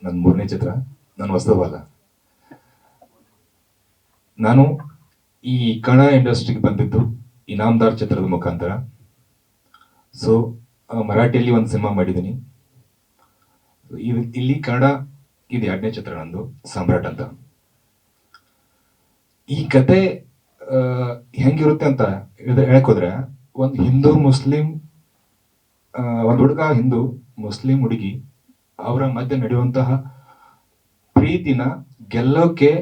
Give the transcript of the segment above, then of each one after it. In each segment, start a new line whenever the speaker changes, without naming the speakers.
ನನ್ನ ಮೂರನೇ ಚಿತ್ರ. ನಾನು ಹೊಸದವಲ್ಲ. ನಾನು ಈ ಕನ್ನಡ ಇಂಡಸ್ಟ್ರಿಗೆ ಬಂದಿದ್ದು ಇನಾಮ್ದಾರ್ ಚಿತ್ರದ ಮುಖಾಂತರ. ಸೊ ಮರಾಠಿಯಲ್ಲಿ ಒಂದು ಸಿನಿಮಾ ಮಾಡಿದ್ದೀನಿ. ಇಲ್ಲಿ ಕನ್ನಡ ಇದು ಎರಡನೇ ಚಿತ್ರ ನಂದು, ಸಾಮ್ರಾಟ್ ಅಂತ. ಈ ಕತೆ ಹೆಂಗಿರುತ್ತೆ ಅಂತ ಹೇಳಕ್ ಹೋದ್ರೆ, ಒಂದು ಹಿಂದೂ ಮುಸ್ಲಿಂ, ಒಂದು ಹುಡುಗ ಹಿಂದೂ ಮುಸ್ಲಿಂ ಹುಡುಗಿ ಅವರ ಮಧ್ಯೆ ನಡೆಯುವಂತಹ ಪ್ರೀತಿನ ಗೆಲ್ಲೋಕೆ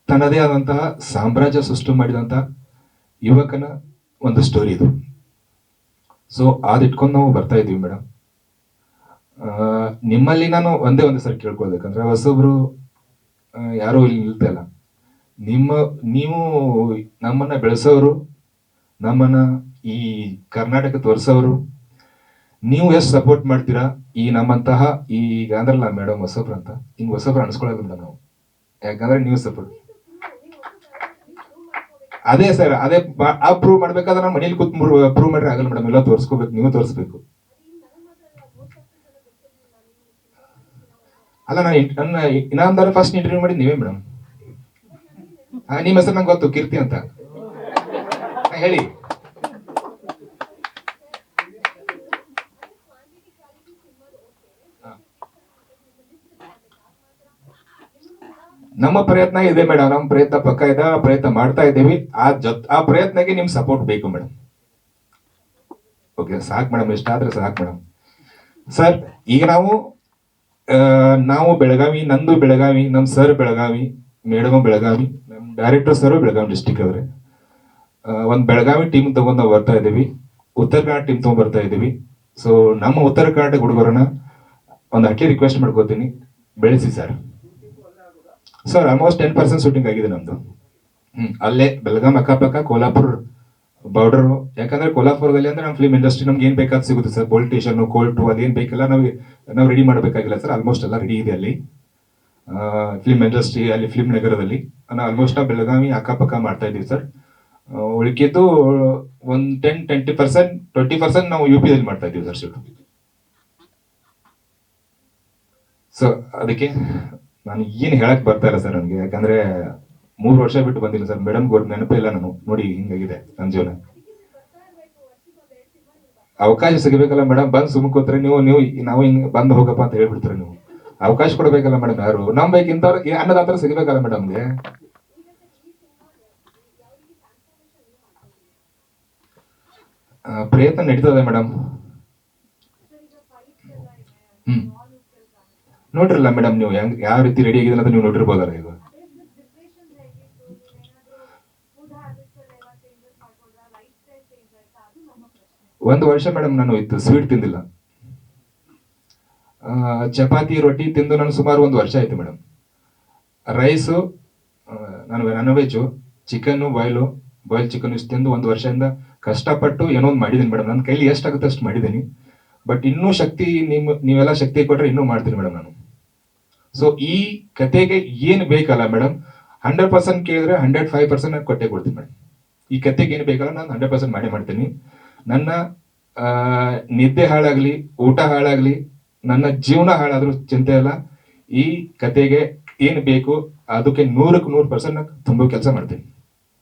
ತನ್ನದೇ ಆದಂತಹ ಸಾಮ್ರಾಜ್ಯ ಸೃಷ್ಟಿ ಮಾಡಿದಂತಹ ಯುವಕನ ಒಂದು ಸ್ಟೋರಿ ಇದು. ಸೊ ಅದಿಟ್ಕೊಂಡು ನಾವು ಬರ್ತಾ ಇದೀವಿ ಮೇಡಮ್. ನಿಮ್ಮಲ್ಲಿ ನಾನು ಒಂದೇ ಸರಿ ಕೇಳ್ಕೊಳ್ಬೇಕಂದ್ರೆ, ಹೊಸೊಬ್ರು ಯಾರು ಇಲ್ಲಿ ನಿಲ್ತಾ ಇಲ್ಲ. ನೀವು ನಮ್ಮನ್ನ ಬೆಳೆಸೋರು, ನಮ್ಮನ್ನ ಈ ಕರ್ನಾಟಕ ತೋರಿಸೋರು, ನೀವು ಎಷ್ಟು ಸಪೋರ್ಟ್ ಮಾಡ್ತೀರಾ ಈ ನಮ್ಮಂತಹ ಈಗ ಅಂದ್ರಲ್ಲ ಮೇಡಮ್ ಹೊಸಬ್ರು ಅಂತ, ಹಿಂಗ್ ಹೊಸಬ್ರು ಅನ್ಸ್ಕೊಳ್ಳೋದು ಮೇಡಮ್ ನಾವು. ಯಾಕಂದ್ರೆ ನೀವು ಸಪೋರ್ಟ್, ಅದೇ ಸರ್, ಅದೇ ಆ ಪ್ರೂವ್ ಮಾಡ್ಬೇಕಾದ್ರೆ ನಾವು ಮನೇಲಿ ಕೂತ್ ಪ್ರೂವ್ ಮಾಡ್ರೆ ಆಗಲ್ಲ ಮೇಡಮ್. ಎಲ್ಲ ತೋರಿಸ್ಕೋಬೇಕು, ನೀವು ತೋರಿಸ್ಬೇಕು. ಅಲ್ಲ, ನನ್ನ ಇನಾಮದಾರ ಫಸ್ಟ್ ಇಂಟರ್ವ್ಯೂ ಮಾಡಿದ್ ನೀವೇ ಮೇಡಮ್. ನಿಮ್ಮ ಹೆಸರು ನಂಗೆ ಗೊತ್ತು, ಕೀರ್ತಿ ಅಂತ. ಹೇಳಿ. ನಮ್ಮ ಪ್ರಯತ್ನ ಇದೆ ಮೇಡಮ್, ನಮ್ಮ ಪ್ರಯತ್ನ ಪಕ್ಕ ಇದೆ, ಪ್ರಯತ್ನ ಮಾಡ್ತಾ ಇದ್ದೀವಿ. ಆ ಪ್ರಯತ್ನಕ್ಕೆ ನಿಮ್ ಸಪೋರ್ಟ್ ಬೇಕು ಮೇಡಮ್. ಓಕೆ, ಸಾಕು ಮೇಡಮ್, ಇಷ್ಟ ಆದ್ರೆ ಸಾಕು ಮೇಡಮ್. ಸರ್, ಈಗ ನಾವು ಬೆಳಗಾವಿ, ನಂದು ಬೆಳಗಾವಿ, ನಮ್ ಸರ್ ಬೆಳಗಾವಿ, ಮೇಡಮ್ ಬೆಳಗಾವಿ, ನಮ್ ಡೈರೆಕ್ಟರ್ ಸರ್ ಬೆಳಗಾವಿ ಡಿಸ್ಟಿಕ್ ಅವರೇ. ಒಂದ್ ಬೆಳಗಾವಿ ಟೀಮ್ ತಗೊಂಡ್ ನಾವು ಬರ್ತಾ ಇದೀವಿ, ಉತ್ತರ ಕನ್ನಡ ಟೀಮ್ ತಗೊಂಡ್ ಬರ್ತಾ ಇದೀವಿ. ಸೊ ನಮ್ಮ ಉತ್ತರ ಕರ್ನಾಟಕ ಹುಡುಗರನ್ನ ಒಂದು ಅಟ್ಲಿ ರಿಕ್ವೆಸ್ಟ್ ಮಾಡ್ಕೋತೀನಿ, ಬೆಳೆಸಿ ಸರ್. ಸರ್ ಆಲ್ಮೋಸ್ಟ್ 10% ಶೂಟಿಂಗ್ ಆಗಿದೆ ನಮ್ದು. ಅಲ್ಲೇ ಬೆಳಗಾಂ ಅಕ್ಕಪಕ್ಕ ಕೋಲ್ಹಾಪುರ್ ಬಾರ್ಡರ್. ಯಾಕಂದ್ರೆ ಕೋಲ್ಹಾಪುರದಲ್ಲಿ ಅಂದ್ರೆ ನಮ್ಮ ಫಿಲ್ಮ್ ಇಂಡಸ್ಟ್ರಿ ನಮ್ಗೆ ಏನ್ ಬೇಕಾದ್ ಸಿಗುತ್ತೆ ಸರ್. ಪೊಲೀಸ್ ಸ್ಟೇಷನ್, ಕೋರ್ಟು, ಅದೇನ್ ಬೇಕಿಲ್ಲ ನಾವು ರೆಡಿ ಮಾಡಬೇಕಾಗಿಲ್ಲ ಸರ್. ಆಲ್ಮೋಸ್ಟ್ ಎಲ್ಲ ರೆಡಿ ಇದೆ ಅಲ್ಲಿ ಫಿಲ್ಮ್ ಇಂಡಸ್ಟ್ರಿ, ಅಲ್ಲಿ ಫಿಲ್ಮ್ ನಗರದಲ್ಲಿ. ಆಲ್ಮೋಸ್ಟ್ ನಾವು ಬೆಳಗಾವಿ ಅಕ್ಕಪಕ್ಕ ಮಾಡ್ತಾ ಇದೀವಿ ಸರ್. ಉಳಿಕಿದ್ದು ಒಂದು 20% ನಾವು UP ದಲ್ಲಿ ಮಾಡ್ತಾ ಇದೀವಿ ಸರ್ ಶೂಟ್. ಸೊ ಅದಕ್ಕೆ ನಾನು ಏನ್ ಹೇಳಕ್ ಬರ್ತಾ ಇಲ್ಲ ಸರ್ ನನಗೆ. ಯಾಕಂದ್ರೆ 3 ವರ್ಷ ಬಿಟ್ಟು ಬಂದಿಲ್ಲ ಸರ್. ಮೇಡಮ್ ನೆನಪೇ ಇಲ್ಲ ನಾನು. ನೋಡಿ ಹಿಂಗಾಗಿದೆ ನನ್ನ ಜೀವನ. ಅವಕಾಶ ಸಿಗಬೇಕಲ್ಲ ಮೇಡಮ್. ಬಂದ್ ಸುಮ್ ಕೂತ್ರೆ ನೀವು ನಾವು ಹಿಂಗ್ ಬಂದ್ ಹೋಗಪ್ಪ ಅಂತ ಹೇಳ್ಬಿಡ್ತೀರ ನೀವು. ಅವಕಾಶ ಕೊಡ್ಬೇಕಲ್ಲ ಮೇಡಮ್. ಯಾರು ನಮ್ ಬೇಕಿಂತವ್ರು ಅನ್ನದಾತ್ರ ಸಿಗ್ಬೇಕಲ್ಲ ಮೇಡಮ್ಗೆ. ಪ್ರಯತ್ನ ನಡೀತದೆ ಮೇಡಮ್. ನೋಡ್ರಲ್ಲ ಮೇಡಮ್, ನೀವು ಯಾವ ರೀತಿ ರೆಡಿ ಆಗಿದ್ರೆ ಅಂತ ನೀವು ನೋಡಿರ್ಬೋದಲ್ಲ. ಈಗ 1 ವರ್ಷ ಮೇಡಮ್ ನಾನು ಸ್ವೀಟ್ ತಿಂದಿಲ್ಲ. ಚಪಾತಿ ರೊಟ್ಟಿ ತಿಂದು ನಾನು ಸುಮಾರು 1 ವರ್ಷ ಆಯ್ತು ಮೇಡಮ್. ರೈಸು, ನಾನು non veg, chicken, boil chicken ಇಷ್ಟು ತಿಂದು 1 ವರ್ಷದಿಂದ ಕಷ್ಟಪಟ್ಟು ಏನೋ ಒಂದು ಮಾಡಿದ್ದೀನಿ ಮೇಡಮ್. ನನ್ನ ಕೈಲಿ ಎಷ್ಟಾಗುತ್ತೆ ಅಷ್ಟು ಮಾಡಿದ್ದೀನಿ. ಬಟ್ ಇನ್ನೂ ಶಕ್ತಿ ನೀವೆಲ್ಲ ಶಕ್ತಿ ಕೊಟ್ರೆ ಇನ್ನೂ ಮಾಡ್ತೀನಿ ಮೇಡಮ್ ನಾನು. ಸೊ ಈ ಕತೆಗೆ ಏನ್ ಬೇಕಲ್ಲ ಮೇಡಮ್, 100% ಕೇಳಿದ್ರೆ 105% ನಾನು ಕೊಟ್ಟೆ ಕೊಡ್ತೀನಿ ಮೇಡಮ್. ಈ ಕತೆಗೆ ಏನ್ ಬೇಕಲ್ಲ ನಾನು 100% ಮಾಡೇ ಮಾಡ್ತೀನಿ. ನನ್ನ ನಿದ್ದೆ ಹಾಳಾಗ್ಲಿ, ಊಟ ಹಾಳಾಗ್ಲಿ, ನನ್ನ ಜೀವನ ಹಾಳಾದ್ರೂ ಚಿಂತೆ ಇಲ್ಲ. ಈ ಕತೆಗೆ ಏನ್ ಬೇಕು ಅದಕ್ಕೆ 100% ತುಂಬೋ ಕೆಲಸ ಮಾಡ್ತೀನಿ.